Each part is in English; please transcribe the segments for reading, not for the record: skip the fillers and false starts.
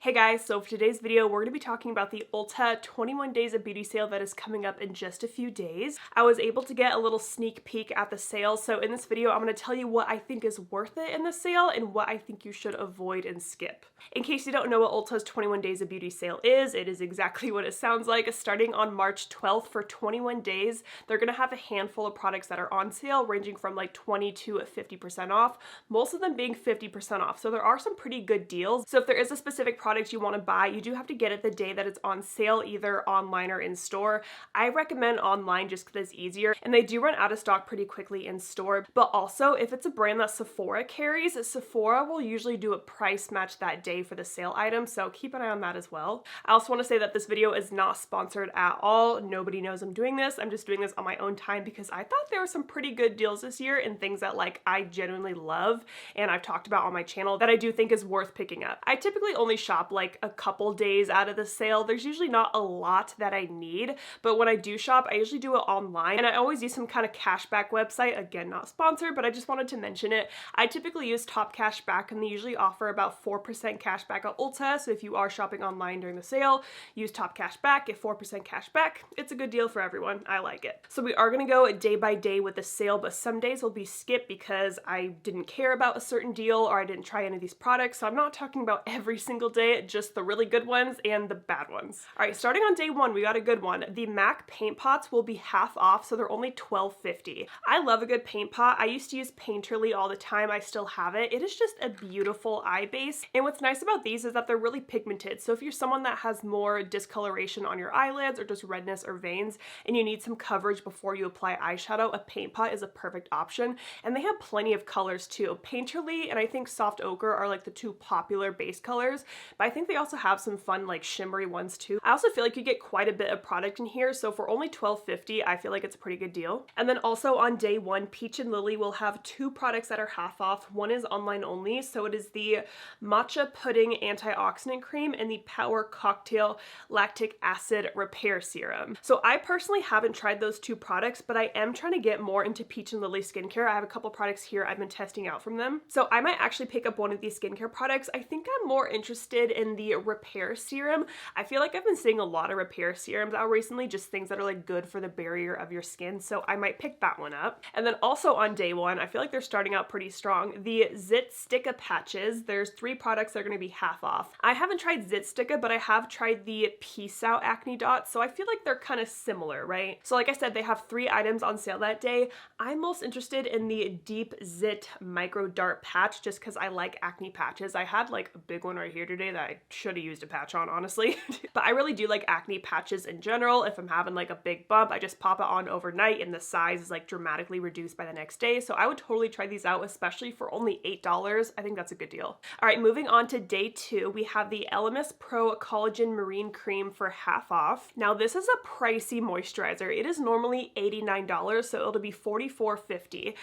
Hey guys, so for today's video, we're going to be talking about the Ulta 21 Days of Beauty sale that is coming up in just a few days. I was able to get a little sneak peek at the sale, so in this video, I'm going to tell you what I think is worth it in the sale and what I think you should avoid and skip. In case you don't know what Ulta's 21 Days of Beauty sale is, it is exactly what it sounds like. Starting on March 12th for 21 days, they're going to have a handful of products that are on sale, ranging from like 20 to 50% off, most of them being 50% off. So there are some pretty good deals. So if there is a specific product you want to buy, you do have to get it the day that it's on sale, either online or in store. I recommend online just because it's easier, and they do run out of stock pretty quickly in store. But also, if it's a brand that Sephora carries, Sephora will usually do a price match that day for the sale item, so keep an eye on that as well. I also want to say that this video is not sponsored at all. Nobody knows I'm doing this. I'm just doing this on my own time because I thought there were some pretty good deals this year and things that like I genuinely love and I've talked about on my channel that I do think is worth picking up. I typically only shop like a couple days out of the sale. There's usually not a lot that I need, but when I do shop, I usually do it online, and I always use some kind of cashback website. Again, not sponsored, but I just wanted to mention it. I typically use Top Cashback, and they usually offer about 4% cashback at Ulta, so if you are shopping online during the sale, use Top Cashback, get 4% cashback. It's a good deal for everyone. I like it. So we are going to go day by day with the sale, but some days will be skipped because I didn't care about a certain deal or I didn't try any of these products, so I'm not talking about every single day, just the really good ones and the bad ones. All right, starting on day one, we got a good one. The MAC paint pots will be half off, so they're only $12.50. I love a good paint pot. I used to use Painterly all the time. I still have it. It is just a beautiful eye base. And what's nice about these is that they're really pigmented. So if you're someone that has more discoloration on your eyelids or just redness or veins and you need some coverage before you apply eyeshadow, a paint pot is a perfect option. And they have plenty of colors too. Painterly and I think Soft Ochre are like the two popular base colors, but I think they also have some fun like shimmery ones too. I also feel like you get quite a bit of product in here, so for only $12.50, I feel like it's a pretty good deal. And then also on day one, Peach and Lily will have two products that are half off. One is online only, so it is the Matcha Pudding Antioxidant Cream and the Power Cocktail Lactic Acid Repair Serum. So I personally haven't tried those two products, but I am trying to get more into Peach and Lily skincare. I have a couple products here I've been testing out from them. So I might actually pick up one of these skincare products. I think I'm more interested in the repair serum. I feel like I've been seeing a lot of repair serums out recently, just things that are like good for the barrier of your skin, so I might pick that one up. And then also on day one, I feel like they're starting out pretty strong. The Zit Sticka patches, there's 3 products that are going to be half off. I haven't tried Zit Sticka, but I have tried the Peace Out acne dots, so I feel like they're kind of similar, right? So like I said, they have 3 items on sale that day. I'm most interested in the Deep Zit Micro Dart patch just because I like acne patches. I had like a big one right here today that I should have used a patch on, honestly. But I really do like acne patches in general. If I'm having like a big bump, I just pop it on overnight and the size is like dramatically reduced by the next day. So I would totally try these out, especially for only $8. I think that's a good deal. All right, moving on to day 2, we have the Elemis Pro Collagen Marine Cream for half off. Now this is a pricey moisturizer. It is normally $89, so it'll be $44.50.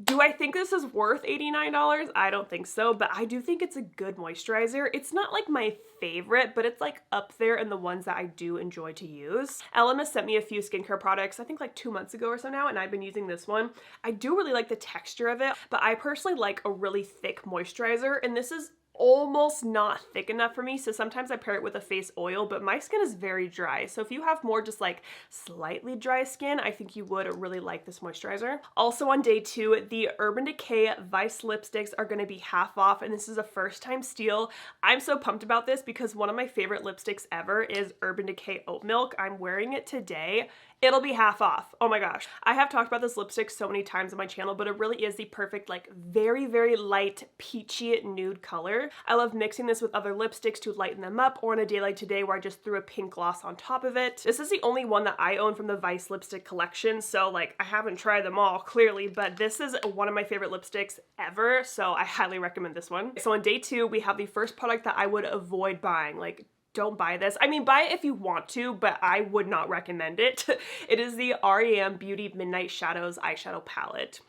Do I think this is worth $89? I don't think so, but I do think it's a good moisturizer. It's not like my favorite, but it's like up there in the ones that I do enjoy to use. Elemis sent me a few skincare products, I think like 2 months ago or so now, and I've been using this one. I do really like the texture of it, but I personally like a really thick moisturizer, and this is almost not thick enough for me, so sometimes I pair it with a face oil, but my skin is very dry, so if you have more just like slightly dry skin, I think you would really like this moisturizer. Also on day 2, the Urban Decay Vice lipsticks are going to be half off, and this is a first time steal. I'm so pumped about this because one of my favorite lipsticks ever is Urban Decay Oat Milk. I'm wearing it today. It'll be half off. Oh my gosh. I have talked about this lipstick so many times on my channel, but it really is the perfect, like very, very light peachy nude color. I love mixing this with other lipsticks to lighten them up, or on a day like today where I just threw a pink gloss on top of it. This is the only one that I own from the Vice lipstick collection, so like I haven't tried them all clearly, but this is one of my favorite lipsticks ever, so I highly recommend this one. So on day 2, we have the first product that I would avoid buying. Like, don't buy this. I mean, buy it if you want to, but I would not recommend it. It is the REM Beauty Midnight Shadows eyeshadow palette.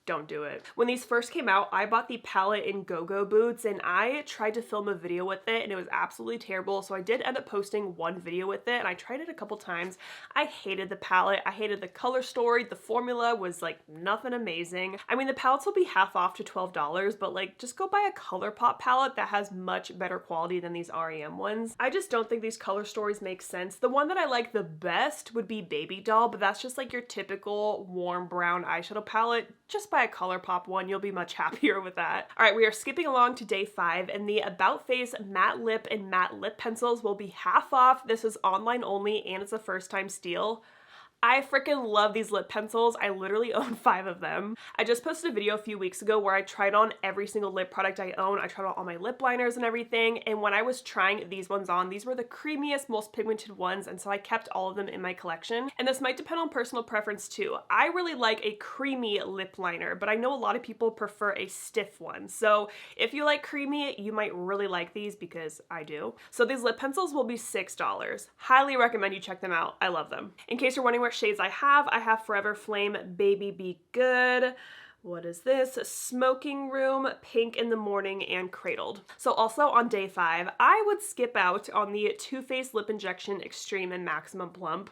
don't do it. When these first came out, I bought the palette in Go-Go Boots and I tried to film a video with it and it was absolutely terrible. So I did end up posting one video with it and I tried it a couple times. I hated the palette. I hated the color story. The formula was like nothing amazing. I mean, the palettes will be half off to $12, but like just go buy a ColourPop palette that has much better quality than these REM ones. I just don't think these color stories make sense. The one that I like the best would be Baby Doll, but that's just like your typical warm brown eyeshadow palette. Just buy a ColourPop one, you'll be much happier with that. All right, we are skipping along to day 5 and the About Face matte lip and matte lip pencils will be half off. This is online only and it's a first time steal. I freaking love these lip pencils. I literally own 5 of them. I just posted a video a few weeks ago where I tried on every single lip product I own. I tried on all my lip liners and everything, and when I was trying these ones on, these were the creamiest, most pigmented ones, and so I kept all of them in my collection. And this might depend on personal preference too. I really like a creamy lip liner, but I know a lot of people prefer a stiff one. So if you like creamy, you might really like these because I do. So these lip pencils will be $6. Highly recommend you check them out. I love them. In case you're wondering what shades I have Forever Flame Baby Be Good. What is this? Smoking Room, Pink in the Morning, and Cradled. So also on day 5, I would skip out on the Too Faced Lip Injection Extreme and Maximum Plump.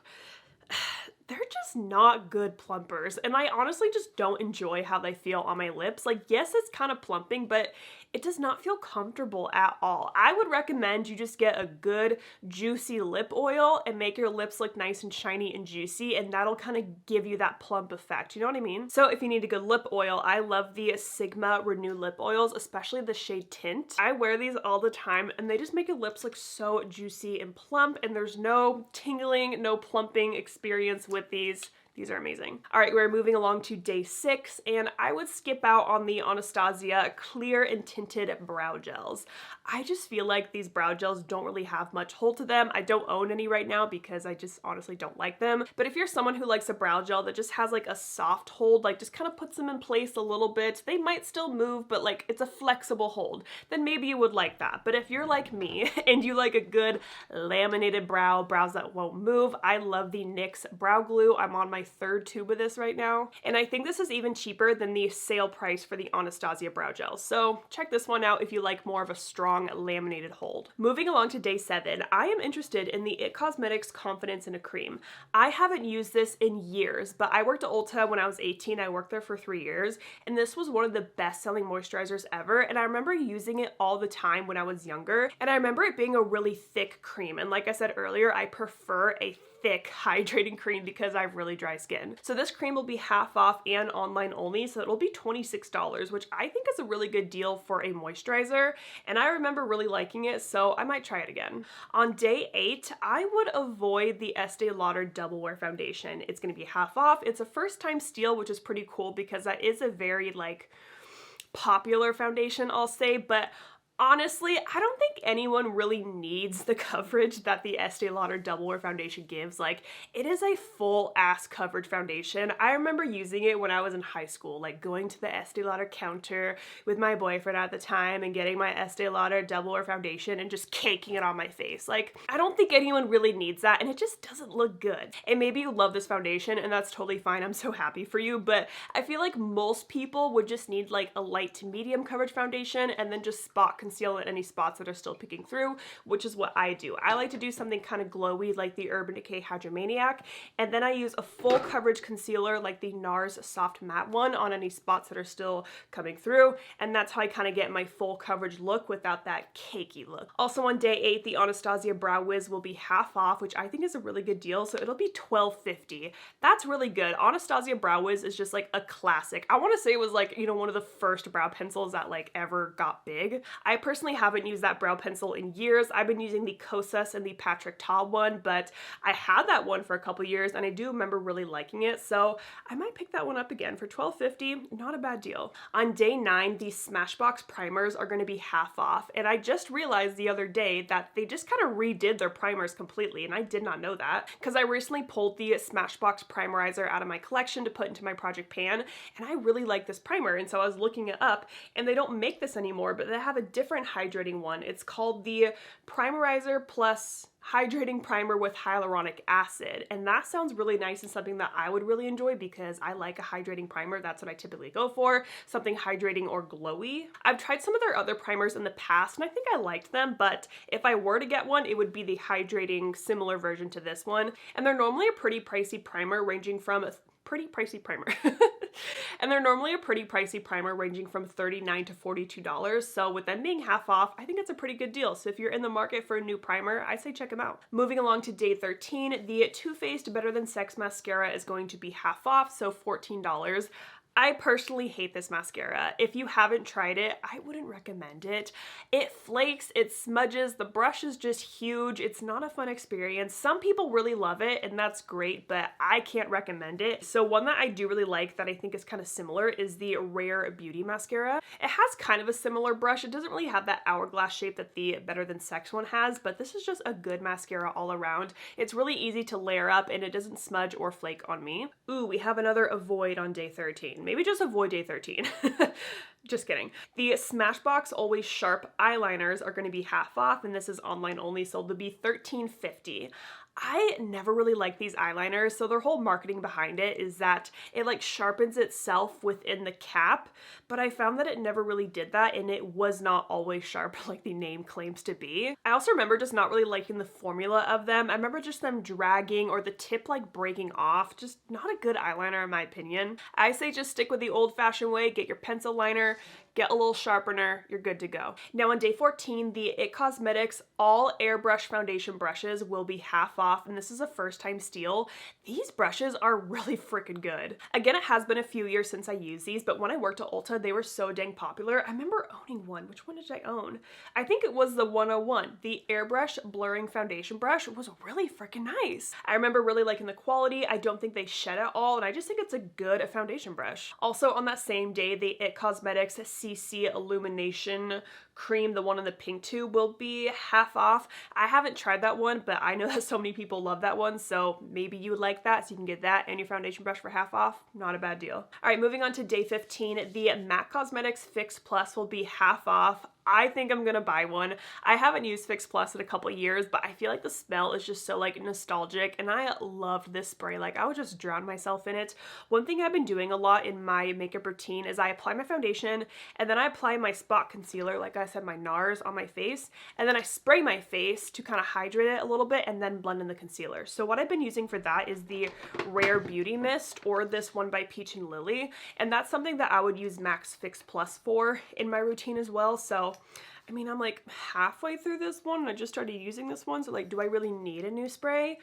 They're just not good plumpers, and I honestly just don't enjoy how they feel on my lips. Like, yes, it's kind of plumping, but it does not feel comfortable at all. I would recommend you just get a good juicy lip oil and make your lips look nice and shiny and juicy, and that'll kind of give you that plump effect, you know what I mean? So if you need a good lip oil, I love the Sigma Renew lip oils, especially the shade Tint. I wear these all the time and they just make your lips look so juicy and plump, and there's no tingling, no plumping experience with these. These are amazing. All right, we're moving along to day 6, and I would skip out on the Anastasia Clear and Tinted Brow Gels. I just feel like these brow gels don't really have much hold to them. I don't own any right now because I just honestly don't like them. But if you're someone who likes a brow gel that just has like a soft hold, like just kind of puts them in place a little bit, they might still move, but like it's a flexible hold, then maybe you would like that. But if you're like me and you like a good laminated brows that won't move, I love the NYX Brow Glue. I'm on my 3rd tube of this right now, and I think this is even cheaper than the sale price for the Anastasia brow gels. So check this one out if you like more of a strong laminated hold. Moving along to day 7, I am interested in the IT Cosmetics Confidence in a Cream. I haven't used this in years, but I worked at Ulta when I was 18. I worked there for 3 years, and this was one of the best selling moisturizers ever, and I remember using it all the time when I was younger, and I remember it being a really thick cream, and like I said earlier, I prefer a thick hydrating cream because I have really dry skin. So this cream will be half off and online only, so it'll be $26, which I think is a really good deal for a moisturizer, and I remember really liking it, so I might try it again. On day 8, I would avoid the Estee Lauder Double Wear Foundation. It's gonna be half off. It's a first time steal, which is pretty cool because that is a very like popular foundation, I'll say, but honestly, I don't think anyone really needs the coverage that the Estee Lauder Double Wear Foundation gives. Like, it is a full ass coverage foundation. I remember using it when I was in high school, like going to the Estee Lauder counter with my boyfriend at the time and getting my Estee Lauder Double Wear Foundation and just caking it on my face. Like, I don't think anyone really needs that, and it just doesn't look good. And maybe you love this foundation and that's totally fine. I'm so happy for you, but I feel like most people would just need like a light to medium coverage foundation and then just spot conceal in any spots that are still peeking through, which is what I do. I like to do something kind of glowy like the Urban Decay Hydromaniac, and then I use a full coverage concealer like the NARS Soft Matte one on any spots that are still coming through, and that's how I kind of get my full coverage look without that cakey look. Also on day 8, the Anastasia Brow Wiz will be half off, which I think is a really good deal, so it'll be $12.50. That's really good. Anastasia Brow Wiz is just like a classic. I want to say it was like, you know, one of the first brow pencils that like ever got big. I personally haven't used that brow pencil in years. I've been using the Kosas and the Patrick Ta one, but I had that one for a couple years and I do remember really liking it, so I might pick that one up again for $12.50. Not a bad deal. On day 9, the Smashbox primers are going to be half off, and I just realized the other day that they just kind of redid their primers completely, and I did not know that because I recently pulled the Smashbox primerizer out of my collection to put into my Project Pan, and I really like this primer, and so I was looking it up, and they don't make this anymore, but they have a different different hydrating one. It's called the Primerizer Plus Hydrating Primer with Hyaluronic Acid, and that sounds really nice and something that I would really enjoy because I like a hydrating primer. That's what I typically go for, something hydrating or glowy. I've tried some of their other primers in the past and I think I liked them, but if I were to get one, it would be the hydrating similar version to this one, and they're normally a pretty pricey primer ranging from and they're normally a pretty pricey primer ranging from $39 to $42. So with them being half off, I think it's a pretty good deal. So if you're in the market for a new primer, I say check them out. Moving along to day 13, the Too Faced Better Than Sex mascara is going to be half off, so $14. I personally hate this mascara. If you haven't tried it, I wouldn't recommend it. It flakes, it smudges, the brush is just huge. It's not a fun experience. Some people really love it and that's great, but I can't recommend it. So one that I do really like that I think is kind of similar is the Rare Beauty mascara. It has kind of a similar brush. It doesn't really have that hourglass shape that the Better Than Sex one has, but this is just a good mascara all around. It's really easy to layer up and it doesn't smudge or flake on me. Ooh, we have another avoid on day 13. Maybe just avoid day 13. Just kidding. The Smashbox Always Sharp eyeliners are going to be half off, and this is online only, so they'll be $13.50. I never really liked these eyeliners, so their whole marketing behind it is that it like sharpens itself within the cap, but I found that it never really did that and it was not always sharp like the name claims to be. I also remember just not really liking the formula of them. I remember just them dragging or the tip like breaking off. Just not a good eyeliner in my opinion. I say just stick with the old-fashioned way, get your pencil liner, get a little sharpener, you're good to go. Now on day 14, the IT Cosmetics All Airbrush Foundation brushes will be half off, and this is a first-time steal. These brushes are really freaking good. Again, it has been a few years since I used these, but when I worked at Ulta, they were so dang popular. I remember owning one. Which one did I own? I think it was the 101. The Airbrush Blurring Foundation brush was really freaking nice. I remember really liking the quality. I don't think they shed at all, and I just think it's a good foundation brush. Also on that same day, the IT Cosmetics CC Illumination Cream, the one in the pink tube, will be half off. I haven't tried that one, but I know that so many people love that one, so maybe you would like that, so you can get that and your foundation brush for half off. Not a bad deal. All right, moving on to day 15, the MAC Cosmetics Fix Plus will be half off. I think I'm gonna buy one. I haven't used Fix Plus in a couple years, but I feel like the smell is just so like nostalgic, and I loved this spray. Like I would just drown myself in it. One thing I've been doing a lot in my makeup routine is I apply my foundation and then I apply my spot concealer, like I said, my NARS on my face, and then I spray my face to kind of hydrate it a little bit and then blend in the concealer. So what I've been using for that is the Rare Beauty Mist or this one by Peach and Lily, and that's something that I would use MAC's Fix Plus for in my routine as well. So I mean, I'm like halfway through this one and I just started using this one, so like, do I really need a new spray?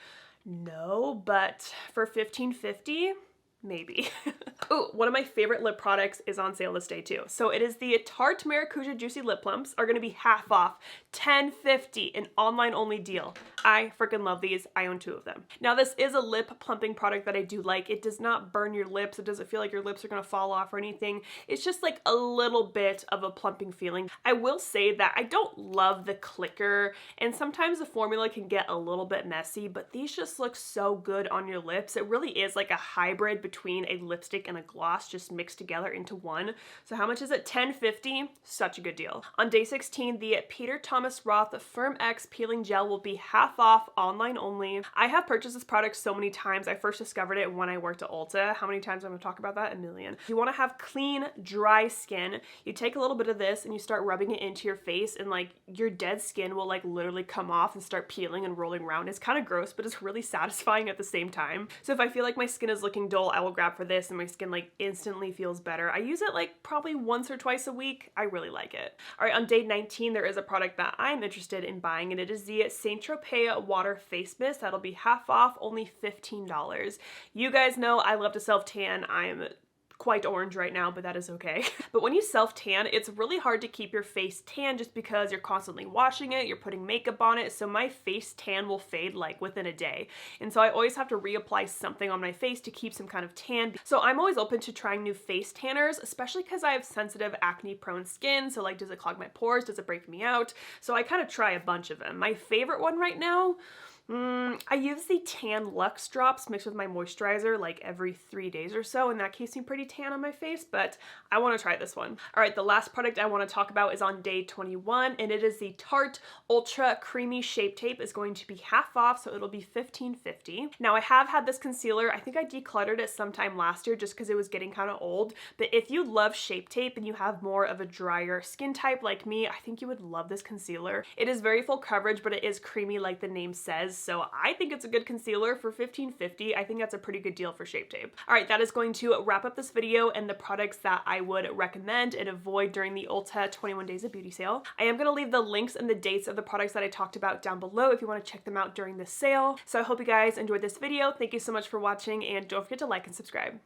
No, but for $15.50, maybe. Oh, one of my favorite lip products is on sale this day too. So it is the Tarte Maracuja Juicy Lip Plumps are gonna be half off, $10.50, an online only deal. I freaking love these. I own 2 of them. Now this is a lip plumping product that I do like. It does not burn your lips. It doesn't feel like your lips are gonna fall off or anything. It's just like a little bit of a plumping feeling. I will say that I don't love the clicker, and sometimes the formula can get a little bit messy, but these just look so good on your lips. It really is like a hybrid between a lipstick and a gloss just mixed together into one. So how much is it? $10.50. Such a good deal. On day 16, the Peter Thomas Roth Firm X Peeling Gel will be half off, online only. I have purchased this product so many times. I first discovered it when I worked at Ulta. How many times I'm gonna talk about that? A million. If you wanna have clean, dry skin, you take a little bit of this and you start rubbing it into your face, and like your dead skin will like literally come off and start peeling and rolling around. It's kind of gross, but it's really satisfying at the same time. So if I feel like my skin is looking dull, I will grab for this and my skin like instantly feels better. I use it like probably once or twice a week. I really like it. All right, on day 19, there is a product that I'm interested in buying, and it is the Saint Tropez Water Face Mist. That'll be half off, only $15. You guys know I love to self-tan. I'm quite orange right now, but that is okay. But when you self-tan, it's really hard to keep your face tan just because you're constantly washing it, you're putting makeup on it, so my face tan will fade like within a day. And so I always have to reapply something on my face to keep some kind of tan. So I'm always open to trying new face tanners, especially because I have sensitive acne-prone skin, so like, does it clog my pores? Does it break me out? So I kind of try a bunch of them. My favorite one right now, I use the Tan Luxe drops mixed with my moisturizer like every 3 days or so, and that keeps me pretty tan on my face, but I want to try this one. All right, the last product I want to talk about is on day 21, and it is the Tarte Ultra Creamy Shape Tape. Is going to be half off, so it'll be $15.50. Now, I have had this concealer. I think I decluttered it sometime last year just because it was getting kind of old, but if you love Shape Tape and you have more of a drier skin type like me, I think you would love this concealer. It is very full coverage, but it is creamy like the name says, so I think it's a good concealer for $15.50. I think that's a pretty good deal for Shape Tape. All right, that is going to wrap up this video and the products that I would recommend and avoid during the Ulta 21 Days of Beauty sale. I am going to leave the links and the dates of the products that I talked about down below if you want to check them out during the sale. So I hope you guys enjoyed this video. Thank you so much for watching, and don't forget to like and subscribe.